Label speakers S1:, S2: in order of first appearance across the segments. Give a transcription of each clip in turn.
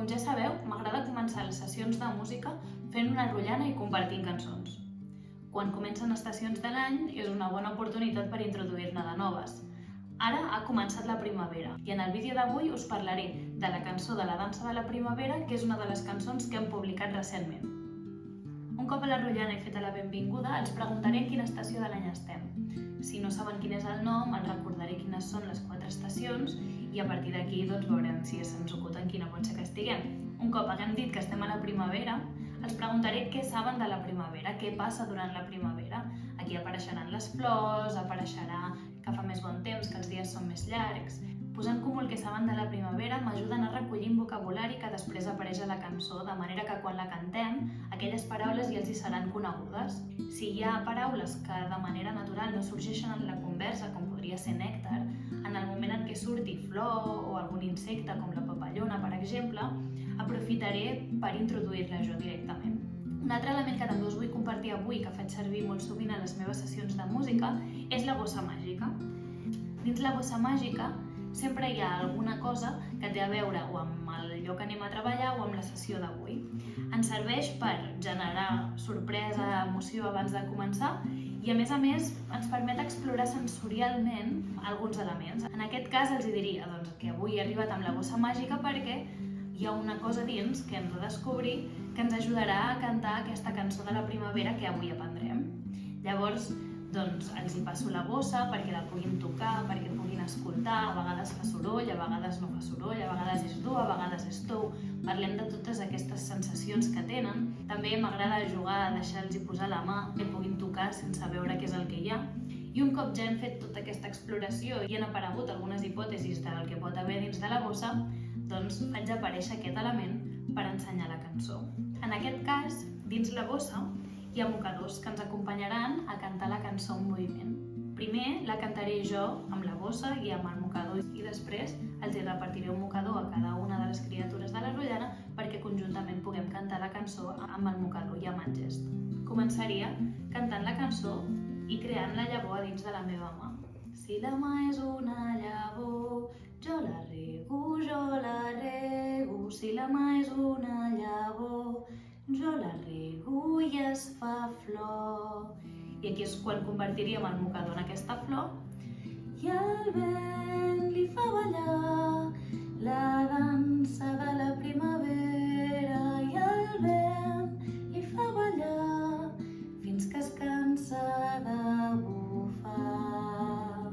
S1: ja sabeu, m'agrada començar les sessions de música fent una rotllana i compartint cançons. Quan comencen estacions de l'any és una bona oportunitat per introduir-ne de noves. Ara ha començat la primavera i en el vídeo d'avui us parlaré de la cançó de la dansa de la primavera, que és una de les cançons que hem publicat recentment. Un cop a la rotllana i feta la benvinguda, els preguntaré en quina estació de l'any estem. Si no saben quin és el nom, els recordaré quines són les 4 estacions i a partir d'aquí veurem si se'ns oculta en quina pot ser que estiguem. Un cop haguem dit que estem a la primavera, els preguntaré què saben de la primavera, què passa durant la primavera. Aquí apareixeran les flors, apareixerà que fa més bon temps, que els dies són més llargs. Posar en comú el que saben de la primavera m'ajuden a recollir un vocabulari que després apareix a la cançó, de manera que quan la cantem, aquelles paraules ja els hi seran conegudes. Si hi ha paraules que de manera natural no sorgeixen en la conversa, com podria ser nèctar, en el moment en què surti flor o algun insecte com la papallona, per exemple, aprofitaré per introduir-la jo directament. Un altre element que també us vull compartir avui, que faig servir molt sovint a les meves sessions de música, és la bossa màgica. Dins la bossa màgica sempre hi ha alguna cosa que té a veure o amb el lloc que anem a treballar o amb la sessió d'avui. Ens serveix per generar sorpresa, emoció abans de començar i a més ens permet explorar sensorialment alguns elements. En aquest cas els diria que avui he arribat amb la bossa màgica perquè hi ha una cosa dins que hem de descobrir que ens ajudarà a cantar aquesta cançó de la primavera que avui aprendrem. Llavors, els hi passo la bossa perquè la puguin tocar, perquè puguin escoltar, a vegades fa soroll, a vegades no fa soroll, a vegades és dur, a vegades és tou. Parlem de totes aquestes sensacions que tenen. També m'agrada jugar a deixar-los posar la mà, que puguin tocar sense veure què és el que hi ha. I un cop ja hem fet tota aquesta exploració i han aparegut algunes hipòtesis del que pot haver dins de la bossa, faig aparèixer aquest element per ensenyar la cançó. En aquest cas, dins la bossa, hi ha mocadors que ens acompanyaran a cantar la cançó en moviment. Primer la cantaré jo amb la bossa i amb el mocador i després els hi repartiré un mocador a cada una de les criatures de la rotllana perquè conjuntament puguem cantar la cançó amb el mocador i amb el gest. Començaria cantant la cançó i creant la llavor a dins de la meva mà. Si la mà és una llavor, jo la rego, si la mà és una llavor, jo la rego i es fa flor. I aquí és quan convertiríem el mocador en aquesta flor. I el vent li fa ballar la dansa de la primavera i el vent li fa ballar fins que es cansa de bufar.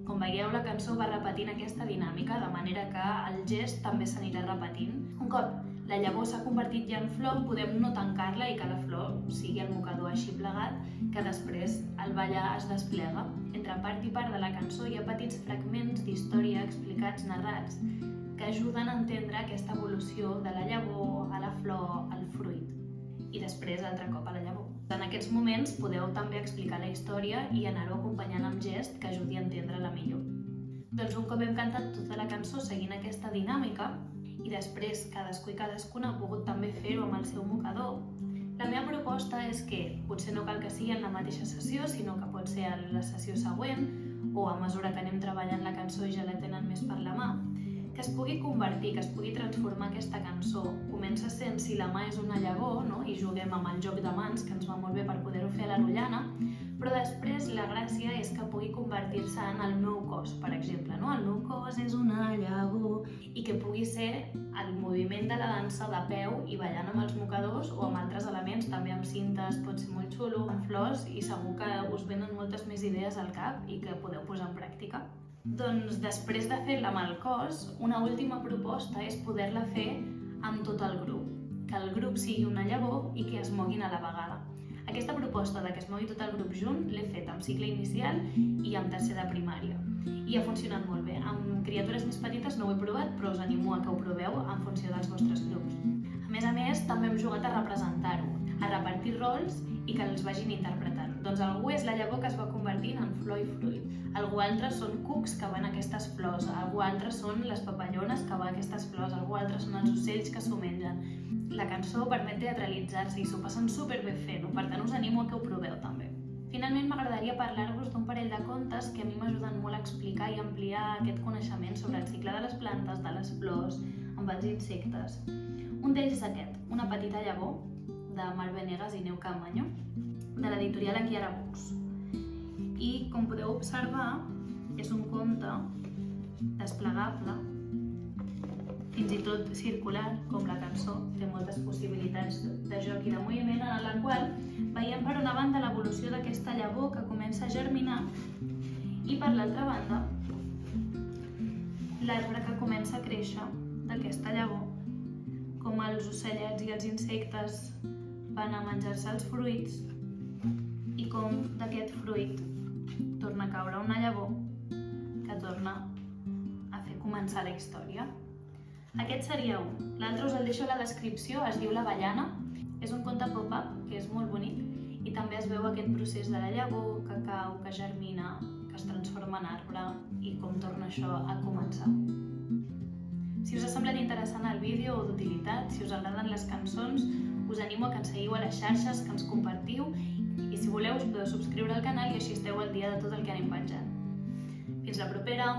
S1: Com veieu, la cançó va repetint aquesta dinàmica, de manera que el gest també s'anirà repetint. Un cop la llavor s'ha convertit ja en flor, podem no tancar-la i que la flor sigui el mocador així plegat, que després al ballar es desplega. Entre part i part de la cançó hi ha petits fragments d'història explicats, narrats, que ajuden a entendre aquesta evolució de la llavor a la flor, al fruit, i després altre cop a la llavor. En aquests moments podeu també explicar la història i anar-ho acompanyant amb gest que ajudi a entendre-la millor. Un cop hem cantat tota la cançó seguint aquesta dinàmica, i després cadascú i cadascuna ha pogut també fer-ho amb el seu mocador, la meva proposta és que potser no cal que sigui en la mateixa sessió, sinó que pot ser en la sessió següent o a mesura que anem treballant la cançó i ja la tenen més per la mà, que es pugui convertir, que es pugui transformar aquesta cançó. Comença sent Si la mà és una llavor, i juguem amb el joc de mans, que ens va molt bé per poder-ho fer a la rotllana, però després la gràcia és que pugui convertir-se en el meu cos, per exemple. El meu cos és una llavor, i que pugui ser el moviment de la dansa de peu i ballant amb els mocadors o amb altres elements, també amb cintes, pot ser molt xulo, amb flors, i segur que us venen moltes més idees al cap i que podeu posar en pràctica. Després de fer-la amb el cos, una última proposta és poder-la fer amb tot el grup, que el grup sigui una llavor i que es moguin a la vegada. Aquesta proposta de que es mogui tot el grup junt l'he fet amb cicle inicial i amb tercer de primària i ha funcionat molt bé. Amb criatures més petites no ho he provat, però us animo a que ho proveu en funció dels vostres grups. A més, també hem jugat a representar-ho, a repartir rols i que els vagin interpretant. Algú és la llavor que es va convertint en flor i fruit, algú altre són cucs que van a aquestes flors, algú altre són les papallones que van a aquestes flors, algú altre són els ocells que s'ho mengen. La cançó permet teatralitzar-se i s'ho passen superbé fent-ho, per tant us animo a que ho proveu també. Finalment m'agradaria parlar-vos d'un parell de contes que a mi m'ajuden molt a explicar i ampliar aquest coneixement sobre el cicle de les plantes, de les flors, amb els insectes. Un d'ells és aquest, Una petita llavor, de Mar Venegas i Neu Caamaño, de l'editorial Akiara Books. I, com podeu observar, és un conte desplegable, fins i tot circular, com la cançó, té moltes possibilitats de joc i de moviment, en la qual veiem per una banda l'evolució d'aquesta llavor que comença a germinar i per l'altra banda l'arbre que comença a créixer d'aquesta llavor, com els ocellets i els insectes van a menjar-se els fruits i com d'aquest fruit torna a caure una llavor que torna a fer començar la història. Aquest seria un. L'altre us el deixo a la descripció, es diu L'avellana. És un conte pop-up que és molt bonic i també es veu aquest procés de la llavor que cau, que germina, que es transforma en arbre i com torna això a començar. Si us ha semblat interessant el vídeo o d'utilitat, si us agraden les cançons, us animo a que ens seguiu a les xarxes, que ens compartiu i si voleu us podeu subscriure al canal i així esteu al dia de tot el que anem penjant. Fins la propera!